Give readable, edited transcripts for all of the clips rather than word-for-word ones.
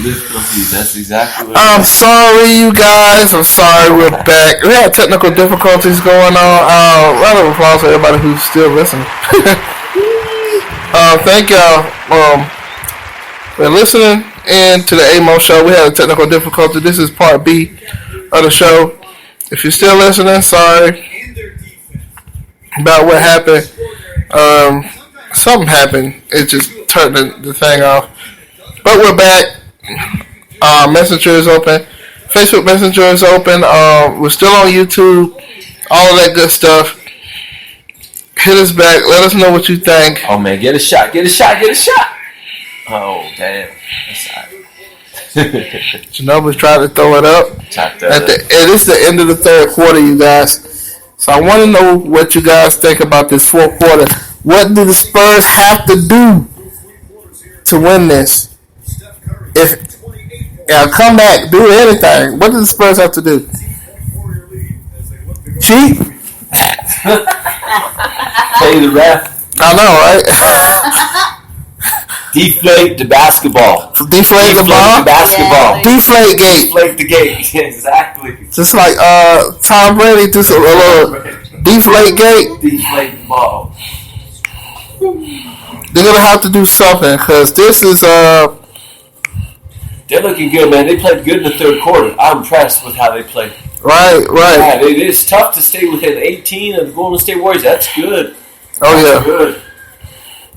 That's exactly what I'm sorry, you guys. I'm sorry, we're back. We had technical difficulties going on. Round of applause for everybody who's still listening. Thank y'all for listening in to the Amoe show. We had a technical difficulty. This is part B of the show. If you're still listening, sorry about what happened. Something happened. It just turned the thing off. But we're back. Messenger is open. Facebook Messenger is open. We're still on YouTube. All of that good stuff. Hit us back. Let us know what you think. Oh, man. Get a shot. Oh, damn. That's all right. Ginobili's trying to throw it up. It is the end of the third quarter, you guys. So I want to know what you guys think about this fourth quarter. What do the Spurs have to do to win this? Come back, do anything. What do the Spurs have to do? Cheat? Play the ref. I know, right? Deflate the basketball. Deflate the ball? Basketball. Deflate gate. Deflate the gate. Exactly. Just like Tom Brady do a little deflate gate. Deflate the ball. They're going to have to do something because this is... They're looking good, man. They played good in the third quarter. I'm impressed with how they played. Right. Yeah, it's tough to stay within 18 of the Golden State Warriors. That's good. That's good.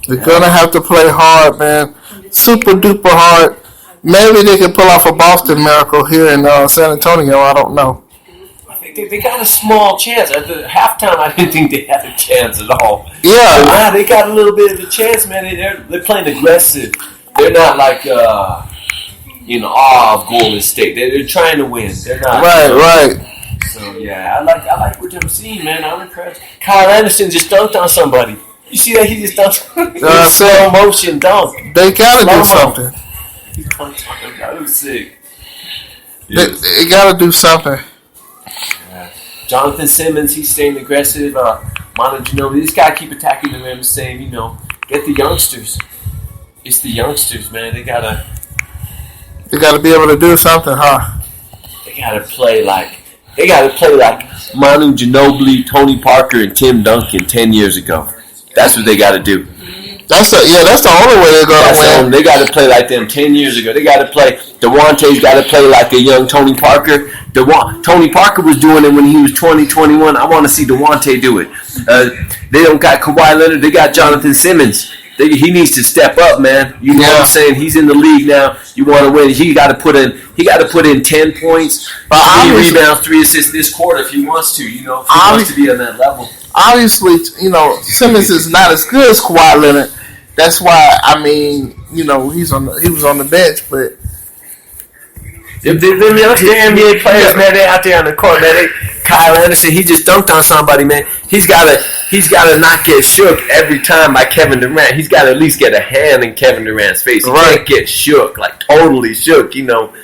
They're going to have to play hard, man. Super duper hard. Maybe they can pull off a Boston miracle here in San Antonio. I don't know. I think they got a small chance. At the halftime, I didn't think they had a chance at all. Yeah. But now they got a little bit of a chance, man. They're playing aggressive. They're not like... in awe of Golden State. They're trying to win. They're not. Right. So, yeah, I like what I'm seeing, man. I'm impressed. Kyle Anderson just dunked on somebody. You see that? He just dunked on slow motion dunk. They got to do something. He dunked on him. That was sick. They got to do something. Yeah. Jonathan Simmons, he's staying aggressive. Manu Ginobili, this guy keep attacking the rim, saying, get the youngsters. It's the youngsters, man. They got to be able to do something, huh? They gotta play like Manu Ginobili, Tony Parker, and Tim Duncan 10 years ago. That's what they gotta do. That's the only way they're gonna win. They gotta play like them 10 years ago. They gotta play. Dewante's gotta play like a young Tony Parker. Tony Parker was doing it when he was 20, 21. I want to see Dewante do it. They don't got Kawhi Leonard. They got Jonathan Simmons. He needs to step up, man. You know what I'm saying? He's in the league now. You want to win. He got to put in 10 points, 3 rebounds, 3 assists this quarter if he wants to. If he wants to be on that level. Obviously, Simmons is not as good as Kawhi Leonard. That's why he was on the bench, but the NBA players, man, they out there on the court, man. Kyle Anderson, he just dunked on somebody, man. He's got to not get shook every time by Kevin Durant. He's got to at least get a hand in Kevin Durant's face. He can't get shook, like totally shook, But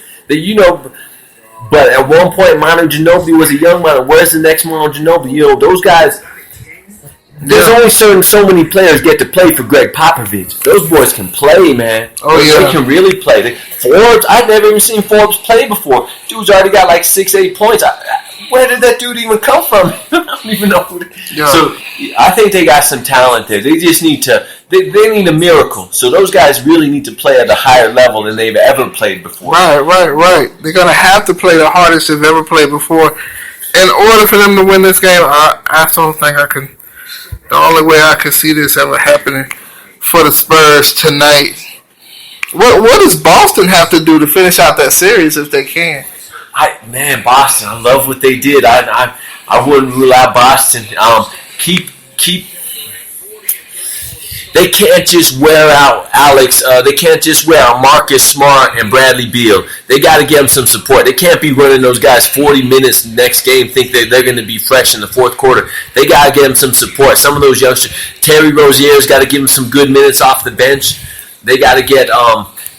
at one point, Manu Ginobili was a young man. Where's the next Manu Ginobili? Those guys. There's only so many players get to play for Greg Popovich. Those boys can play, man. They can really play. Forbes, I've never even seen Forbes play before. Dude's already got like 6-8 points. Where did that dude even come from? I don't even know. So I think they got some talent there. They just need to. They need a miracle. So those guys really need to play at a higher level than they've ever played before. Right. They're gonna have to play the hardest they've ever played before in order for them to win this game. I don't think I can. The only way I can see this ever happening for the Spurs tonight. What does Boston have to do to finish out that series if they can? Boston. I love what they did. I wouldn't rule out Boston. Keep. They can't just wear out Alex. They can't just wear out Marcus Smart and Bradley Beal. They got to give them some support. They can't be running those guys 40 minutes next game, think that they're going to be fresh in the fourth quarter. They got to give them some support. Some of those youngsters, Terry Rozier's got to give them some good minutes off the bench. They got to get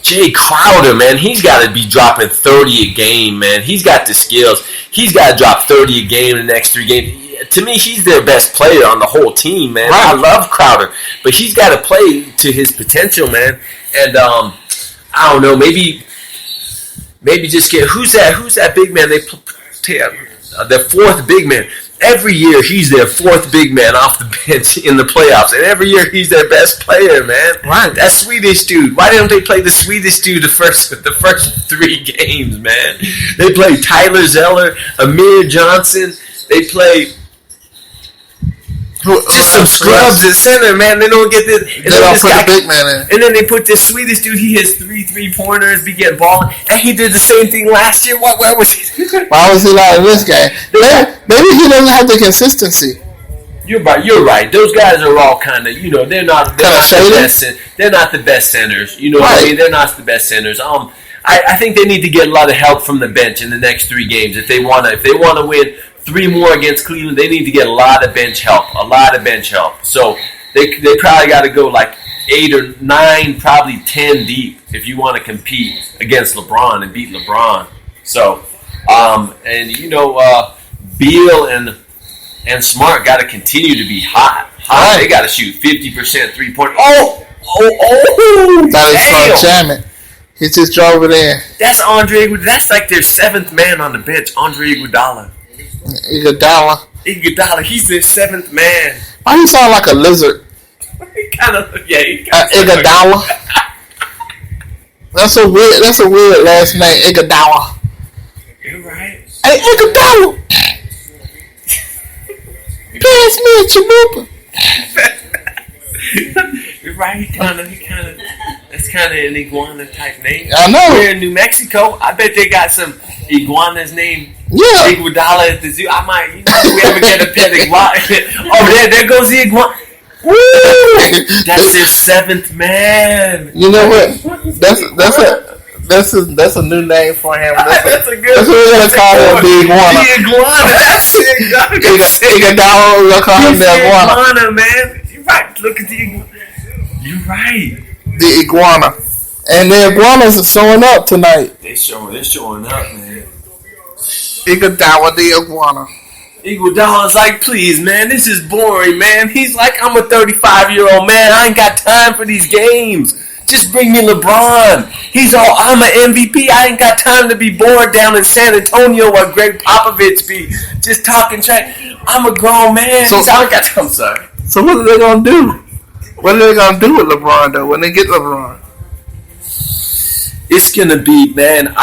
Jay Crowder, man. He's got to be dropping 30 a game, man. He's got the skills. He's got to drop 30 a game in the next 3 games. To me, he's their best player on the whole team, man. Right. I love Crowder, but he's got to play to his potential, man. And I don't know, maybe maybe just get who's that big man? The fourth big man. Every year he's their fourth big man off the bench in the playoffs, and every year he's their best player, man. Right. That Swedish dude. Why don't they play the Swedish dude the first 3 games, man? They play Tyler Zeller, Amir Johnson. They play just some scrubs at center, man. They don't get this. They don't put the big man in. And then they put this Swedish dude. He has 3-3-pointers, be getting balling, and he did the same thing last year. Where was he? Why was he not in this game? Maybe he doesn't have the consistency. You're right. Those guys are all kind of, they're not the best. They're not the best centers. You know what I mean? They're not the best centers. I think they need to get a lot of help from the bench in the next 3 games if they want to win 3 more against Cleveland. They need to get a lot of bench help. So they probably got to go like 8 or 9, probably 10 deep if you want to compete against LeBron and beat LeBron. So Beal and Smart got to continue to be hot. Right. They got to shoot 50% 3-point. That is so jamming. He just drove it in. That's Andre Iguodala. That's like their 7th man on the bench, Andre Iguodala. Iguodala. He's their 7th man. Why you sound like a lizard? He kind of Iguodala. That's a weird last name, Iguodala. You're right. Hey, Iguodala. Pass me a chalupa. You're right. He kind of. That's kind of an iguana type name. I know. We're in New Mexico. I bet they got some iguanas named Iguodala at the zoo. I might. If we ever get a pet iguana. Oh, there goes the iguana. Woo! That's their 7th man. You know what? That's a new name for him. That's a good. That's what we're gonna call him, the iguana. The iguana. That's it. Iguodala. We're gonna call him the iguana. Man. You're right. Look at the iguana. You're right. The iguana. And the iguanas are showing up tonight. They're showing up, man. Iguodala, the iguana. Iguodala's like, please, man, this is boring, man. He's like, I'm a 35-year-old man. I ain't got time for these games. Just bring me LeBron. I'm an MVP. I ain't got time to be bored down in San Antonio while Greg Popovich be just talking trash. I'm a grown man. So, I ain't got time. I'm sorry. So what are they going to do? What are they going to do with LeBron, though, when they get LeBron? It's going to be, man,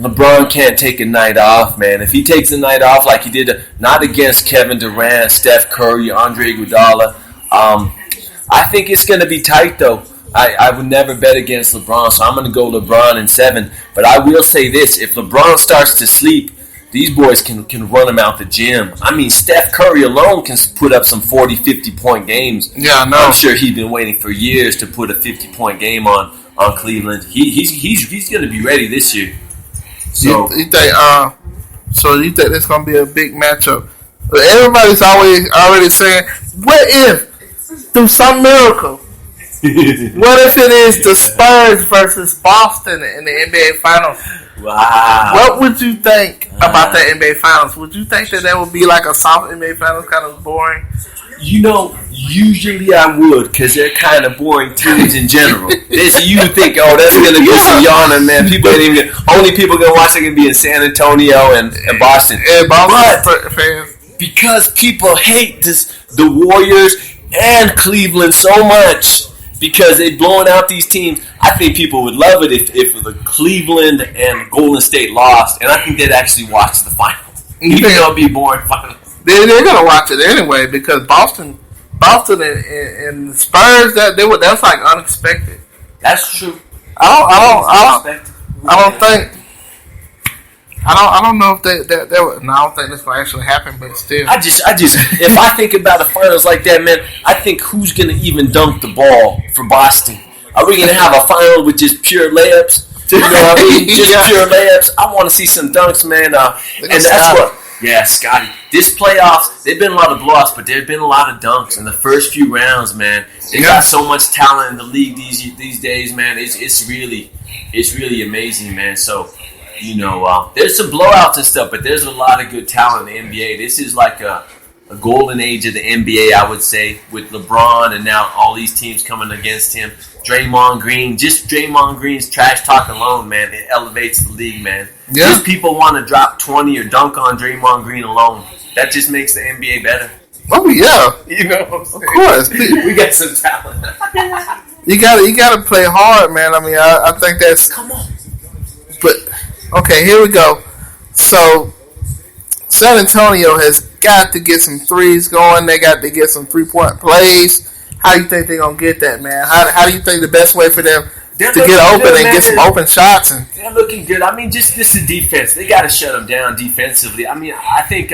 LeBron can't take a night off, man. If he takes a night off like he did, not against Kevin Durant, Steph Curry, Andre Iguodala, I think it's going to be tight, though. I would never bet against LeBron, so I'm going to go LeBron in 7. But I will say this. If LeBron starts to sleep, these boys can run him out the gym. I mean, Steph Curry alone can put up some 40, 50-point games. Yeah, I know. I'm sure he's been waiting for years to put a 50-point game on Cleveland. He's going to be ready this year. So you think it's going to be a big matchup? Everybody's already saying, what if, through some miracle, what if it is the Spurs versus Boston in the NBA Finals? Wow. What would you think about the NBA Finals? Would you think that would be like a soft NBA Finals, kind of boring? Usually I would, because they're kind of boring teams in general. You think, that's going to be some yawning, man. Only people going to watch it going to be in San Antonio and Boston. But fans. Because people hate the Warriors and Cleveland so much, because they're blowing out these teams, I think people would love it if the Cleveland and Golden State lost, and I think they'd actually watch the finals. Even though it'll be boring finals. They're gonna watch it anyway, because Boston and Spurs, that's like unexpected. That's true. I don't know if that would. No, I don't think this will actually happen, but still. I just, if I think about the finals like that, man, I think who's gonna even dunk the ball for Boston? Are we gonna have a final with just pure layups? You know what I mean? Just pure layups. I want to see some dunks, man. And that's what. Yeah, Scotty. This playoffs, there've been a lot of blowouts, but there've been a lot of dunks in the first few rounds, man. They got so much talent in the league these days, man. It's really amazing, man. So, there's some blowouts and stuff, but there's a lot of good talent in the NBA. This is like a golden age of the NBA, I would say, with LeBron and now all these teams coming against him. Draymond Green, just Draymond Green's trash talk alone, man, it elevates the league, man. Yeah. Just people want to drop 20 or dunk on Draymond Green alone. That just makes the NBA better. Oh yeah, you know what I'm saying? Of course. We got some talent. You gotta play hard, man. I mean, I think that's. Come on. But okay, here we go. So San Antonio has got to get some threes going. They got to get some 3-point plays. How do you think they're gonna get that, man? How do you think the best way for them to get open and get some open shots? And they're looking good. I mean, just the defense. They got to shut them down defensively. I mean, I think.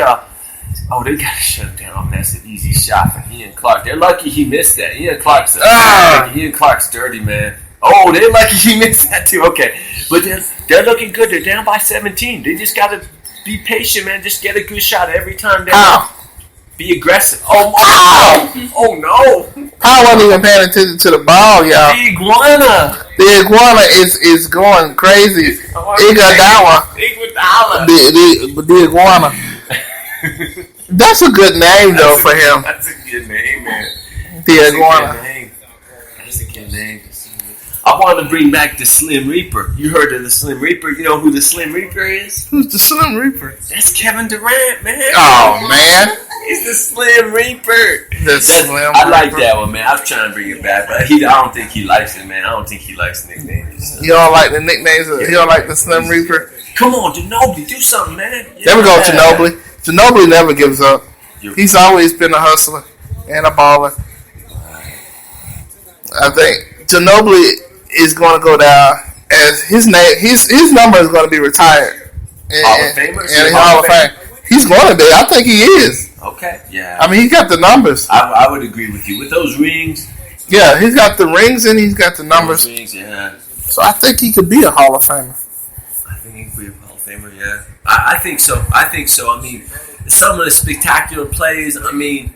They got to shut him down. That's an easy shot for Ian Clark. They're lucky he missed that. Ian Clark's dirty, man. Oh, they're lucky he missed that too. Okay, but they're looking good. They're down by 17. They just got to be patient, man. Just get a good shot every time. Be aggressive. Oh no! Powell wasn't even paying attention to the ball, y'all. The iguana is going crazy. Iguodala. The iguana. That's a good name, though, for him. That's a good name, man. The iguana. That's a good name. I want to bring back the Slim Reaper. You heard of the Slim Reaper? You know who the Slim Reaper is? Who's the Slim Reaper? That's Kevin Durant, man. Oh, man. He's the Slim Reaper. I like that one, man. I was trying to bring it back, but I don't think he likes it, man. I don't think he likes nicknames. You don't like the nicknames? You don't like the Slim Reaper? Come on, Ginobili, do something, man. There we go, Ginobili. Ginobili never gives up. He's always been a hustler and a baller. I think Ginobili is going to go down as his name. His number is going to be retired. Hall of Famer? And Hall of Fame. He's going to be. I think he is. Okay, yeah. I mean, he got the numbers. I would agree with you with those rings. Yeah, he's got the rings and he's got the numbers. Those rings, yeah. So I think he could be a Hall of Famer. I think he could be a Hall of Famer. Yeah, I think so. I mean, some of the spectacular plays. I mean,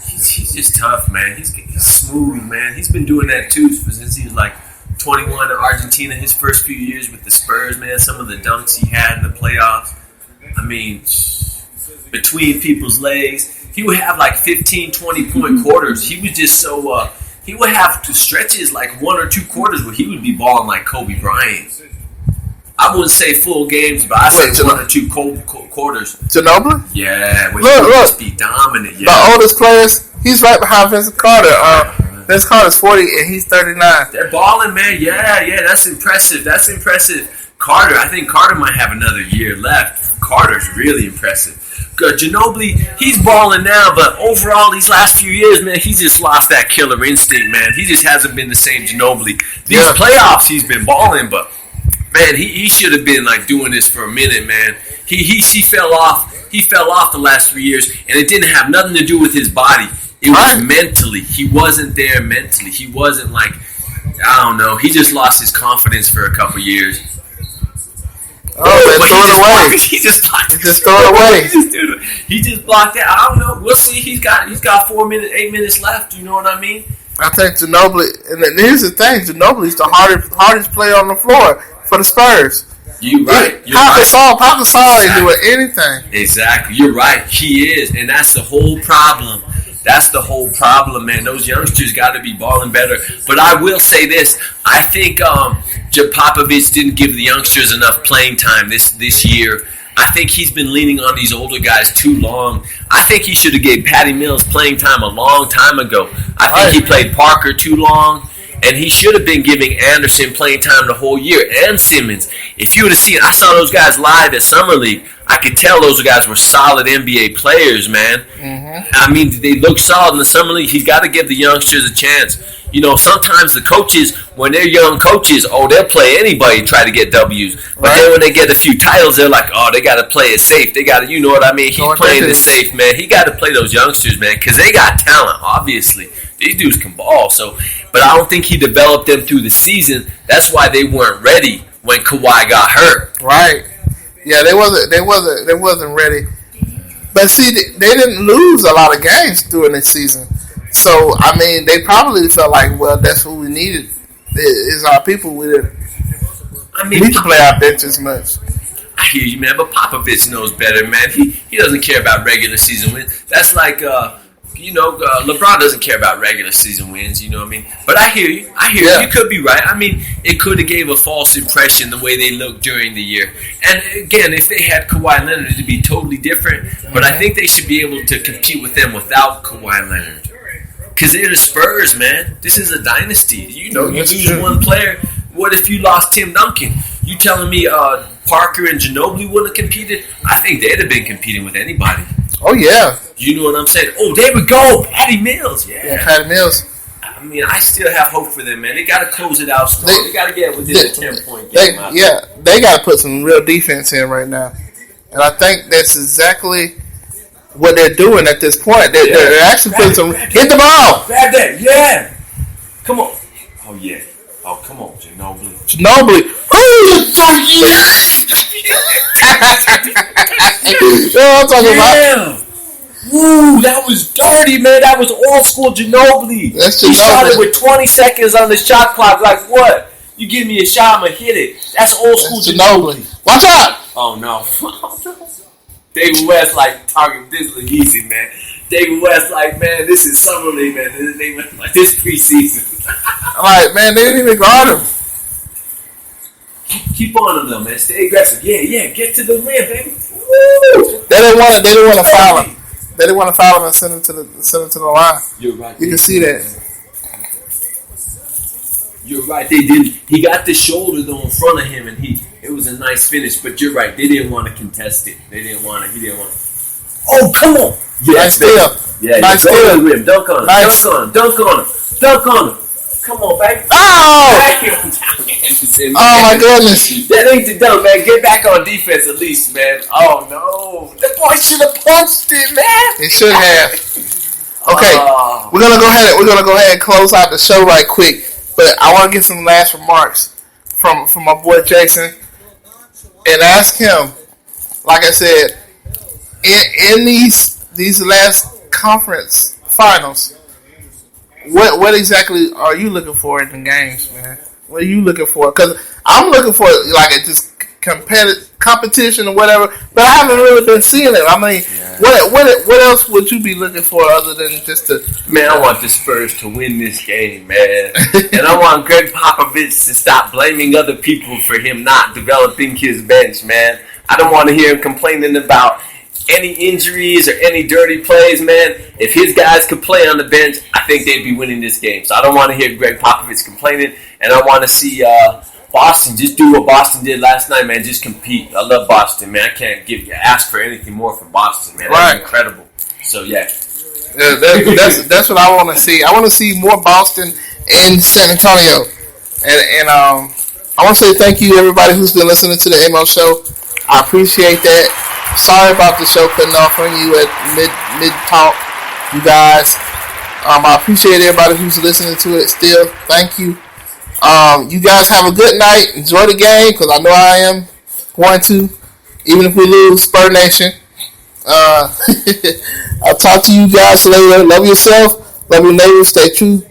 he's just tough, man. He's smooth, man. He's been doing that too since he was like 21 in Argentina. His first few years with the Spurs, man. Some of the dunks he had in the playoffs. I mean, between people's legs, he would have like 15, 20-point quarters. He was just so. He would have to stretches like 1 or 2 quarters where he would be balling like Kobe Bryant. I wouldn't say full games, but I'd say 1 or 2 quarters. Ginobili? Yeah, look, just be dominant. Yeah. The oldest players, he's right behind Vince Carter. Vince Carter's 40 and he's 39. They're balling, man. Yeah, that's impressive. Carter, I think Carter might have another year left. Carter's really impressive. Ginobili, he's balling now, but overall these last few years, man, he's just lost that killer instinct, man. He just hasn't been the same Ginobili. These playoffs, he's been balling, but man, he should have been like doing this for a minute, man. He fell off. He fell off the last 3 years, and it didn't have nothing to do with his body. It was mentally. He wasn't there mentally. He wasn't like, I don't know. He just lost his confidence for a couple years. Oh, man, throw it away. He just blocked it. Just throw it away. He just blocked it. I don't know. We'll see. He's got 8 minutes left. You know what I mean? I think Ginobili, and here's the thing, Ginobili's the hardest player on the floor for the Spurs. You're right. Pau Gasol ain't doing anything. Exactly. You're right. He is, and that's the whole problem. That's the whole problem, man. Those youngsters got to be balling better. But I will say this. I think Popovich didn't give the youngsters enough playing time this year. I think he's been leaning on these older guys too long. I think he should have gave Patty Mills playing time a long time ago. I think he played Parker too long. And he should have been giving Anderson playing time the whole year, and Simmons. If you would have seen, I saw those guys live at Summer League. I could tell those guys were solid NBA players, man. Mm-hmm. I mean, they look solid in the Summer League. He's got to give the youngsters a chance. You know, sometimes the coaches, when they're young coaches, they'll play anybody, try to get W's. But then when they get a few titles, they're like, they got to play it safe. They got to, you know what I mean? He's playing it safe, man. He got to play those youngsters, man, because they got talent, obviously. These dudes can ball, but I don't think he developed them through the season. That's why they weren't ready when Kawhi got hurt. Right. Yeah, they wasn't ready. But see, they didn't lose a lot of games during the season. So I mean, they probably felt like, well, that's what we needed. Is our people. We need to play our bench as much. I hear you, man, but Popovich knows better, man. He doesn't care about regular season wins. That's like, LeBron doesn't care about regular season wins, you know what I mean? But I hear you. You. You could be right. I mean, it could have gave a false impression the way they looked during the year. And again, if they had Kawhi Leonard, it'd be totally different. But I think they should be able to compete with them without Kawhi Leonard. Because they're the Spurs, man. This is a dynasty. You lose one player. What if you lost Tim Duncan? You telling me Parker and Ginobili wouldn't have competed? I think they'd have been competing with anybody. Oh, yeah. You know what I'm saying? Oh, there we go. Patty Mills. Yeah, Patty Mills. I mean, I still have hope for them, man. They got to close it out strong. They got to get within a 10-point game. They got to put some real defense in right now. And I think that's exactly what they're doing at this point. They're actually putting some... Hit the ball! Grab that, yeah! Come on. Oh, yeah. Oh, come on, Ginobili. Who the fuck you? You know what I'm talking about? Woo, that was dirty, man. That was old school Ginobili. He shot it with 20 seconds on the shot clock. Like, what? You give me a shot, I'm going to hit it. That's old school Ginobili. Watch out! Oh, no. David West, like, talking this look easy, man. David West, like, man, this is summer league, man. This preseason. I'm like, man, they didn't even guard him. Keep on him, though, man. Stay aggressive. Yeah, get to the rim, baby. Woo! They didn't want to foul him. They didn't want to foul him and send him to the line. You're right. You can see that. You're right. They didn't. He got the shoulder though in front of him, and it was a nice finish. But you're right. They didn't want to contest it. They didn't want to. He didn't want to. Oh, come on! Nice steal. Yeah, nice steal. Rim. Dunk on him. Nice. Dunk on him. Come on, baby. Oh! Oh my goodness! That ain't the dunk, man. Get back on defense at least, man. Oh no, the boy should have punched it, man. He should have. Okay, we're gonna go ahead and close out the show right quick. But I want to get some last remarks from my boy Jason and ask him. Like I said, in these last conference finals, what exactly are you looking for in the games, man? What are you looking for? Because I'm looking for like a just competition or whatever, but I haven't really been seeing it. I mean, what else would you be looking for other than just to? Man, I want the Spurs to win this game, man, and I want Greg Popovich to stop blaming other people for him not developing his bench, man. I don't want to hear him complaining about any injuries or any dirty plays, man. If his guys could play on the bench, I think they'd be winning this game. So I don't want to hear Greg Popovich complaining, and I want to see Boston just do what Boston did last night, man. Just compete. I love Boston, man. I can't ask for anything more from Boston, man. That's incredible. So yeah, that's what I want to see. I want to see more Boston and San Antonio, and I want to say thank you to everybody who's been listening to the Amoe show. I appreciate that. Sorry about the show cutting off on you at mid talk, you guys. I appreciate everybody who's listening to it still. Thank you. You guys have a good night. Enjoy the game because I know I am going to, even if we lose. Spur Nation. I'll talk to you guys later. Love yourself. Love your neighbors. Stay true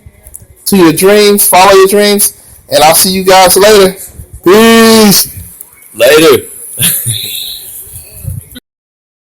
to your dreams. Follow your dreams. And I'll see you guys later. Peace. Later.